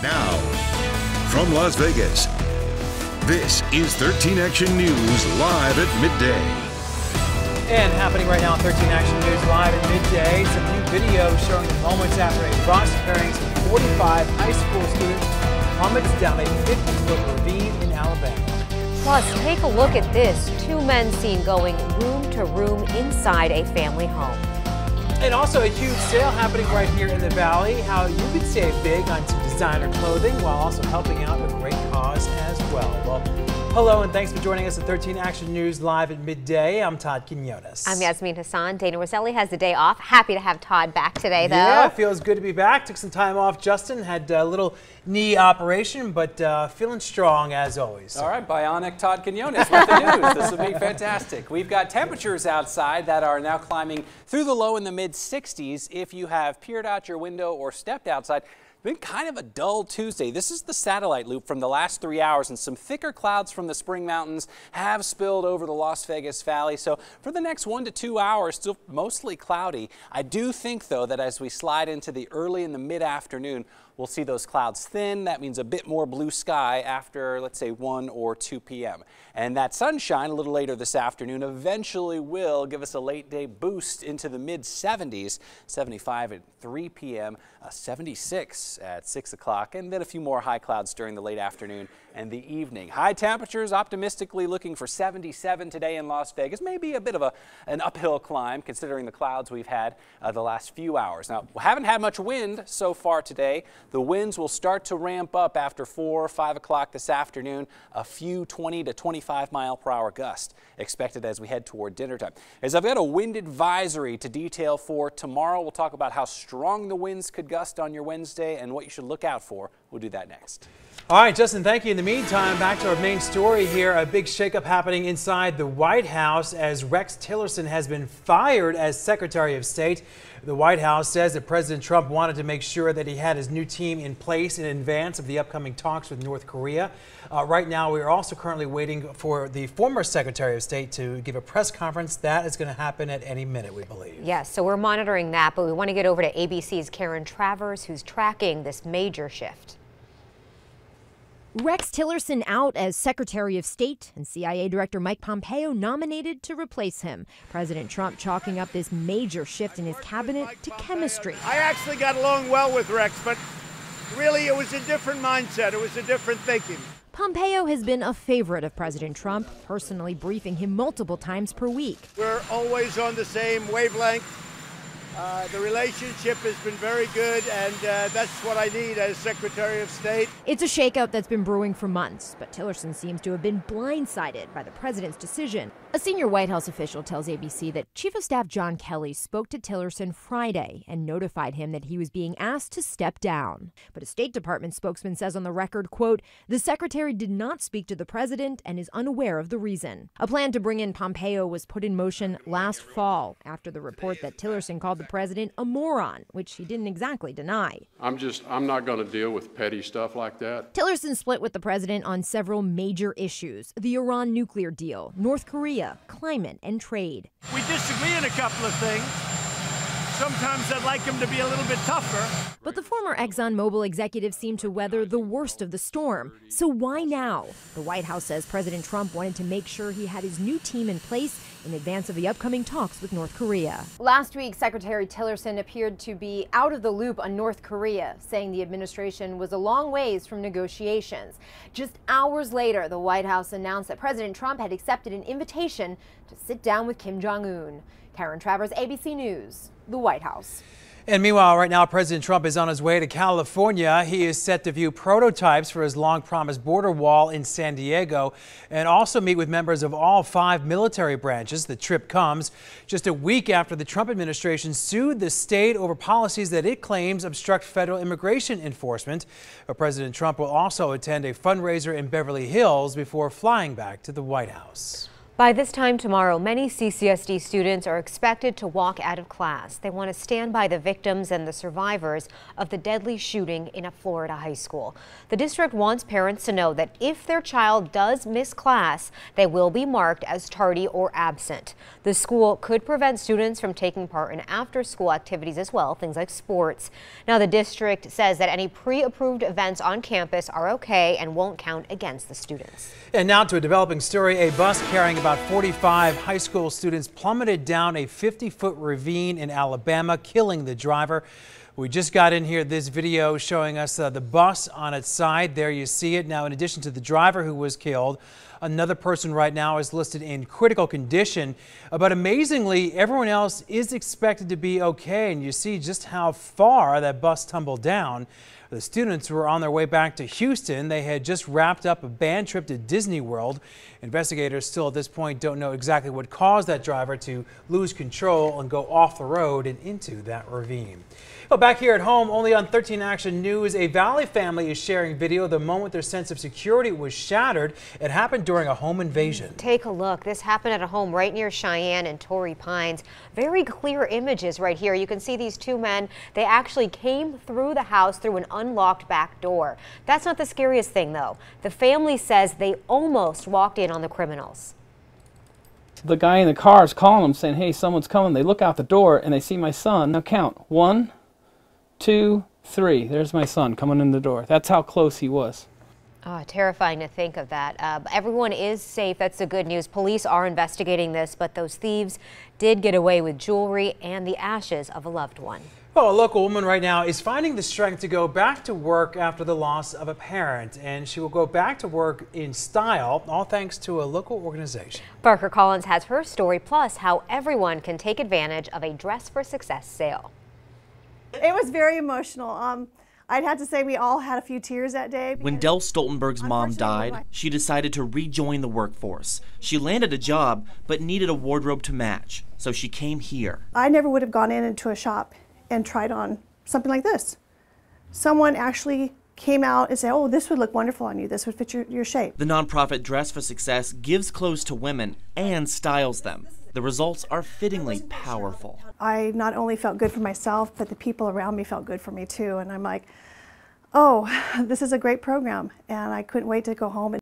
Now, from Las Vegas, this is 13 Action News live at midday. And happening right now on 13 Action News live at midday, some new video showing the moments after a bus carrying some 45 high school students plummets down a 50-foot ravine in Alabama. Plus, take a look at this. Two men seen going room to room inside a family home. And also a huge sale happening right here in the Valley. How you could save big on some designer clothing while also helping out a great cause as well. Well, hello and thanks for joining us at 13 Action News live at midday. I'm Todd Quinones. I'm Yasmin Hassan. Dana Roselli has the day off. Happy to have Todd back today, though. Yeah, it feels good to be back. Took some time off. Justin had a little knee operation, but feeling strong as always. All right, bionic Todd Quinones with the news. This will be fantastic. We've got temperatures outside that are now climbing through the low in the mid-60s. If you have peered out your window or stepped outside, been kind of a dull Tuesday. This is the satellite loop from the last 3 hours, and some thicker clouds from the Spring Mountains have spilled over the Las Vegas Valley. So for the next 1 to 2 hours, still mostly cloudy. I do think, though, that as we slide into the early and the mid-afternoon, we'll see those clouds thin. That means a bit more blue sky after, let's say, 1 or 2 p.m. And that sunshine a little later this afternoon eventually will give us a late day boost into the mid-70s, 75 at 3 p.m., 76 at 6 o'clock, and then a few more high clouds during the late afternoon and the evening. High temperatures optimistically looking for 77 today in Las Vegas. Maybe a bit of an uphill climb considering the clouds we've had the last few hours. Now, we haven't had much wind so far today. The winds will start to ramp up after 4 or 5 o'clock this afternoon. A few 20 to 25 mile per hour gusts expected as we head toward dinner time. As I've got a wind advisory to detail for tomorrow, we'll talk about how strong the winds could gust on your Wednesday and what you should look out for. We'll do that next. All right, Justin, thank you. In the meantime, back to our main story here. A big shakeup happening inside the White House as Rex Tillerson has been fired as Secretary of State. The White House says that President Trump wanted to make sure that he had his new team in place in advance of the upcoming talks with North Korea. Right now, we are also currently waiting for the former Secretary of State to give a press conference. That is going to happen at any minute, we believe. Yes, so we're monitoring that, but we want to get over to ABC's Karen Travers, who's tracking this major shift. Rex Tillerson out as Secretary of State and CIA Director Mike Pompeo nominated to replace him. President Trump chalking up this major shift in his cabinet to chemistry. I actually got along well with Rex, but really it was a different mindset. It was a different thinking. Pompeo has been a favorite of President Trump, personally briefing him multiple times per week. We're always on the same wavelength. The relationship has been very good, and that's what I need as Secretary of State. It's a shakeout that's been brewing for months, but Tillerson seems to have been blindsided by the president's decision. A senior White House official tells ABC that Chief of Staff John Kelly spoke to Tillerson Friday and notified him that he was being asked to step down. But a State Department spokesman says on the record, quote, "The secretary did not speak to the president and is unaware of the reason." A plan to bring in Pompeo was put in motion last fall after the report that Tillerson called the president a moron, which he didn't exactly deny. I'm not going to deal with petty stuff like that. Tillerson split with the president on several major issues: the Iran nuclear deal, North Korea, climate, and trade. We disagree on a couple of things. Sometimes I'd like him to be a little bit tougher. But the former ExxonMobil executive seemed to weather the worst of the storm. So why now? The White House says President Trump wanted to make sure he had his new team in place in advance of the upcoming talks with North Korea. Last week, Secretary Tillerson appeared to be out of the loop on North Korea, saying the administration was a long ways from negotiations. Just hours later, the White House announced that President Trump had accepted an invitation to sit down with Kim Jong-un. Karen Travers, ABC News, the White House. And meanwhile, right now, President Trump is on his way to California. He is set to view prototypes for his long-promised border wall in San Diego and also meet with members of all 5 military branches. The trip comes just a week after the Trump administration sued the state over policies that it claims obstruct federal immigration enforcement. But President Trump will also attend a fundraiser in Beverly Hills before flying back to the White House. By this time tomorrow, many CCSD students are expected to walk out of class. They want to stand by the victims and the survivors of the deadly shooting in a Florida high school. The district wants parents to know that if their child does miss class, they will be marked as tardy or absent. The school could prevent students from taking part in after-school activities as well, things like sports. Now, the district says that any pre-approved events on campus are okay and won't count against the students. And now to a developing story. A bus carrying about 45 high school students plummeted down a 50-foot ravine in Alabama, killing the driver. We just got in here this video showing us the bus on its side. There you see it. Now, in addition to the driver who was killed, another person right now is listed in critical condition. But amazingly, everyone else is expected to be okay. And you see just how far that bus tumbled down. The students were on their way back to Houston. They had just wrapped up a band trip to Disney World. Investigators still at this point don't know exactly what caused that driver to lose control and go off the road and into that ravine. Well, back here at home, only on 13 Action News, a Valley family is sharing video the moment their sense of security was shattered. It happened during a home invasion. Take a look. This happened at a home right near Cheyenne and Torrey Pines. Very clear images right here. You can see these two men. They actually came through the house through an unlocked back door. That's not the scariest thing, though. The family says they almost walked in on the criminals. The guy in the car is calling them saying, hey, someone's coming. They look out the door and they see my son. Now count. 1, 2, 3. There's my son coming in the door. That's how close he was. Oh, terrifying to think of that. Everyone is safe. That's the good news. Police are investigating this, but those thieves did get away with jewelry and the ashes of a loved one. Well, a local woman right now is finding the strength to go back to work after the loss of a parent, and she will go back to work in style, all thanks to a local organization. Parker Collins has her story, plus how everyone can take advantage of a Dress for Success sale. It was very emotional. I'd have to say we all had a few tears that day. When Dell Stoltenberg's mom died, she decided to rejoin the workforce. She landed a job, but needed a wardrobe to match, so she came here. I never would have gone into a shop and tried on something like this. Someone actually came out and said, oh, this would look wonderful on you. This would fit your shape. The nonprofit Dress for Success gives clothes to women and styles them. The results are fittingly powerful. I not only felt good for myself, but the people around me felt good for me too. And I'm like, oh, this is a great program. And I couldn't wait to go home.